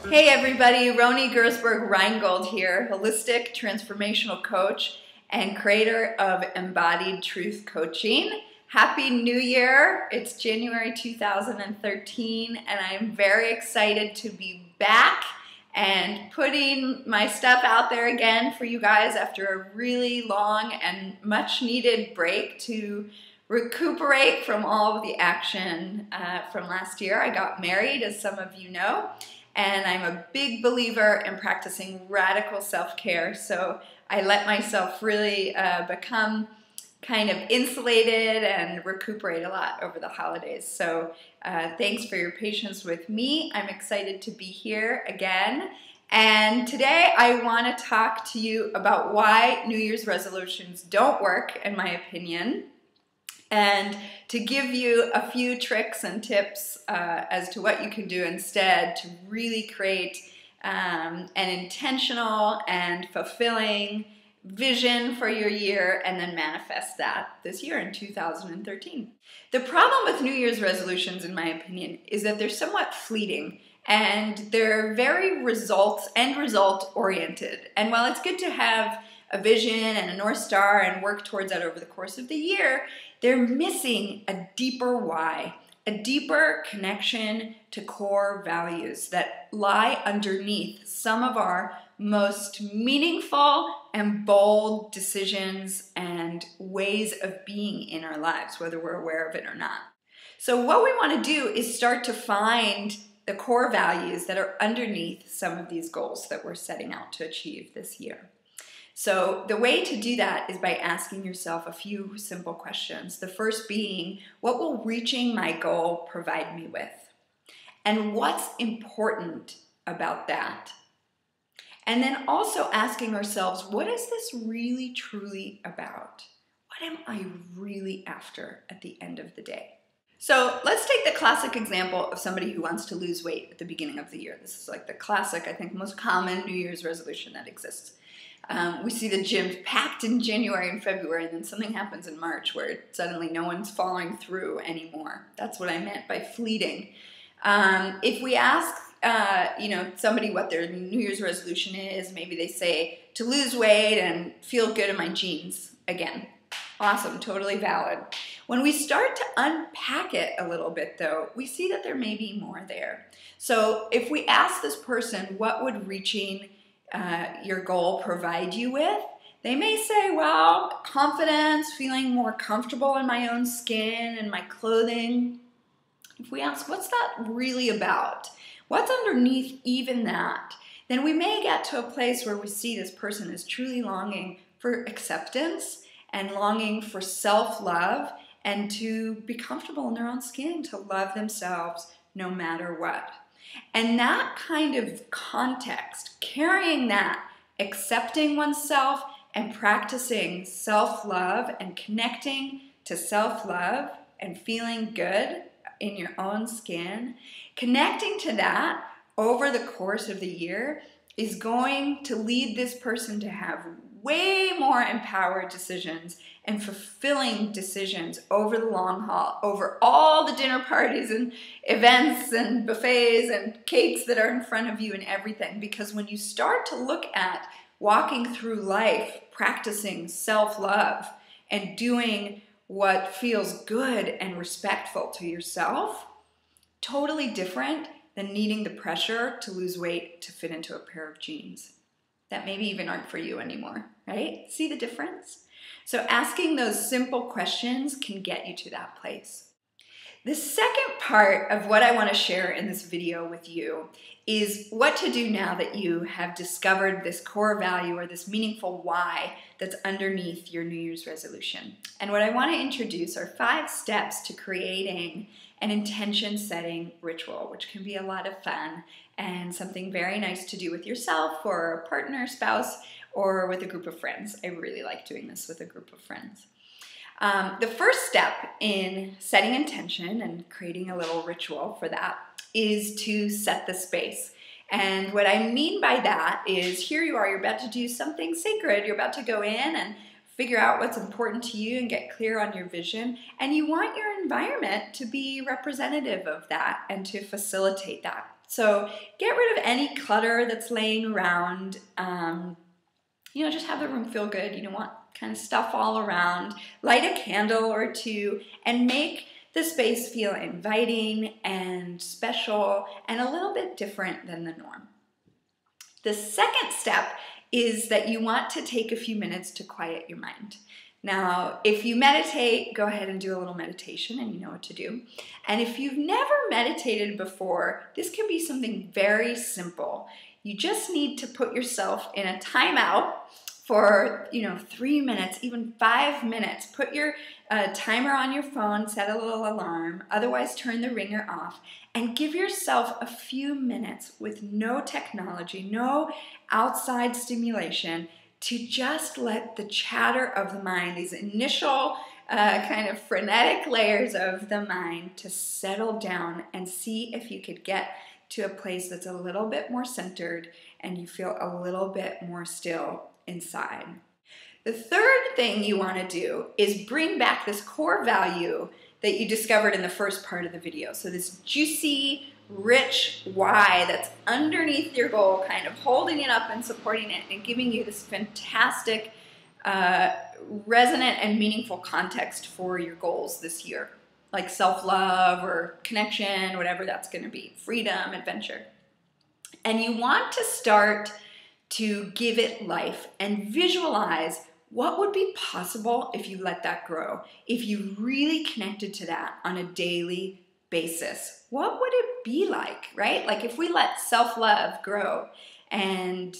Hey everybody, Rony Reingold here, holistic transformational coach and creator of Embodied Truth Coaching. Happy New Year! It's January 2013 and I'm very excited to be back and putting my stuff out there again for you guys after a really long and much needed break to recuperate from all of the action from last year. I got married, as some of you know, and I'm a big believer in practicing radical self-care, so I let myself really become kind of insulated and recuperate a lot over the holidays. So thanks for your patience with me. I'm excited to be here again. And today I want to talk to you about why New Year's resolutions don't work, in my opinion, and to give you a few tricks and tips as to what you can do instead to really create an intentional and fulfilling vision for your year and then manifest that this year in 2013. The problem with New Year's resolutions, in my opinion, is that they're somewhat fleeting and they're very end result oriented. And while it's good to have a vision and a North Star and work towards that over the course of the year, they're missing a deeper why, a deeper connection to core values that lie underneath some of our most meaningful and bold decisions and ways of being in our lives, whether we're aware of it or not. So what we want to do is start to find the core values that are underneath some of these goals that we're setting out to achieve this year. So the way to do that is by asking yourself a few simple questions. The first being, what will reaching my goal provide me with? And what's important about that? And then also asking ourselves, what is this really truly about? What am I really after at the end of the day? So let's take the classic example of somebody who wants to lose weight at the beginning of the year. This is like the classic, I think, most common New Year's resolution that exists. We see the gyms packed in January and February, and then something happens in March where suddenly no one's following through anymore. That's what I meant by fleeting. If we ask somebody what their New Year's resolution is, maybe they say to lose weight and feel good in my jeans again. Awesome, totally valid. When we start to unpack it a little bit though, we see that there may be more there. So if we ask this person, what would reaching your goal provide you with? They may say, well, confidence, feeling more comfortable in my own skin and my clothing. If we ask, what's that really about? What's underneath even that? Then we may get to a place where we see this person is truly longing for acceptance and longing for self-love and to be comfortable in their own skin, to love themselves no matter what. And that kind of context, carrying that, accepting oneself and practicing self-love and connecting to self-love and feeling good in your own skin, connecting to that over the course of the year is going to lead this person to have way more empowered decisions and fulfilling decisions over the long haul, over all the dinner parties and events and buffets and cakes that are in front of you and everything. Because when you start to look at walking through life, practicing self-love and doing what feels good and respectful to yourself, totally different than needing the pressure to lose weight to fit into a pair of jeans that maybe even aren't for you anymore, right? See the difference? So asking those simple questions can get you to that place. The second part of what I want to share in this video with you is what to do now that you have discovered this core value or this meaningful why that's underneath your New Year's resolution. And what I want to introduce are 5 steps to creating an intention-setting ritual, which can be a lot of fun and something very nice to do with yourself or a partner, spouse, or with a group of friends. I really like doing this with a group of friends. The first step in setting intention and creating a little ritual for that is to set the space. And what I mean by that is here you are, you're about to do something sacred. You're about to go in and figure out what's important to you and get clear on your vision. And you want your environment to be representative of that and to facilitate that. So get rid of any clutter that's laying around. Just have the room feel good. You don't want kind of stuff all around. Light a candle or two and make the space feel inviting and special and a little bit different than the norm. The second step is that you want to take a few minutes to quiet your mind. Now, if you meditate, go ahead and do a little meditation and you know what to do. And if you've never meditated before, this can be something very simple. You just need to put yourself in a timeout for 3 minutes, even 5 minutes. Put your timer on your phone, set a little alarm, otherwise turn the ringer off, and give yourself a few minutes with no technology, no outside stimulation, to just let the chatter of the mind, these initial kind of frenetic layers of the mind, to settle down and see if you could get to a place that's a little bit more centered and you feel a little bit more still inside. The third thing you want to do is bring back this core value that you discovered in the first part of the video. So this juicy, rich why that's underneath your goal, kind of holding it up and supporting it and giving you this fantastic, resonant and meaningful context for your goals this year, like self-love or connection, whatever that's going to be, freedom, adventure. And you want to start to give it life and visualize what would be possible if you let that grow, if you really connected to that on a daily basis. What would it be like, right? Like if we let self-love grow and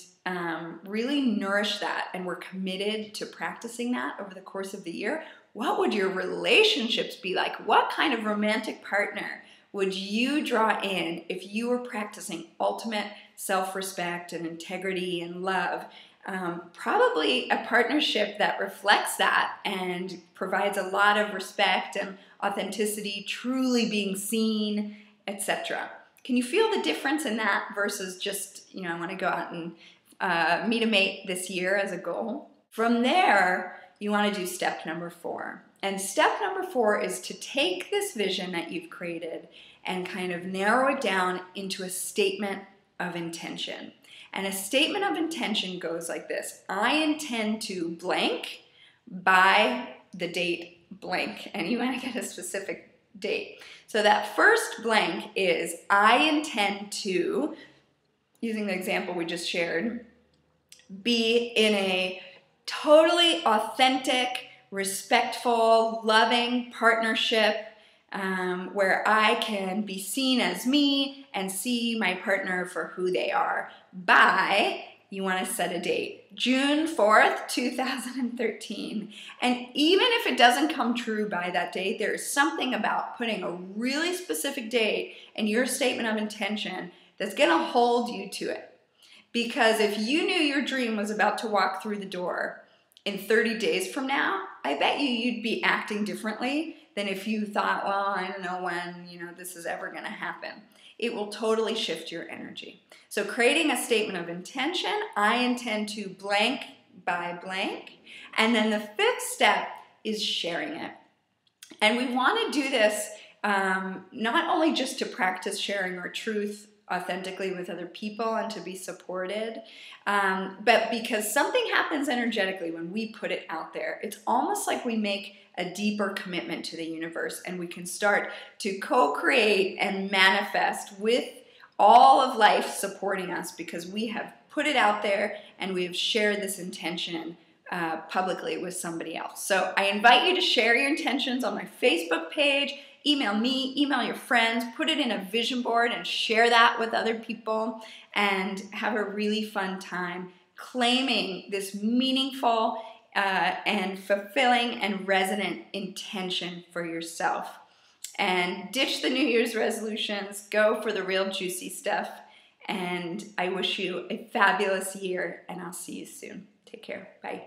really nourish that, and we're committed to practicing that over the course of the year, what would your relationships be like? What kind of romantic partner would you draw in if you were practicing ultimate self-respect and integrity and love? Probably a partnership that reflects that and provides a lot of respect and authenticity, truly being seen, etc. Can you feel the difference in that versus just, I want to go out and meet a mate this year as a goal? From there, you want to do step number 4. And step number 4 is to take this vision that you've created and kind of narrow it down into a statement of intention. And a statement of intention goes like this: I intend to blank by the date blank. And you want to get a specific date. So that first blank is I intend to, using the example we just shared, be in a totally authentic, respectful, loving partnership where I can be seen as me and see my partner for who they are by, you want to set a date, June 4th, 2013. And even if it doesn't come true by that date, there is something about putting a really specific date in your statement of intention that's going to hold you to it. Because if you knew your dream was about to walk through the door in 30 days from now, I bet you'd be acting differently than if you thought, well, I don't know when, this is ever going to happen. It will totally shift your energy. So creating a statement of intention, I intend to blank by blank. And then the 5th step is sharing it. And we want to do this not only just to practice sharing our truth authentically with other people and to be supported, but because something happens energetically when we put it out there. It's almost like we make a deeper commitment to the universe, and we can start to co-create and manifest with all of life supporting us because we have put it out there and we have shared this intention publicly with somebody else. So I invite you to share your intentions on my Facebook page. Email me, email your friends, put it in a vision board and share that with other people, and have a really fun time claiming this meaningful and fulfilling and resonant intention for yourself. And ditch the New Year's resolutions, go for the real juicy stuff, and I wish you a fabulous year, and I'll see you soon. Take care. Bye.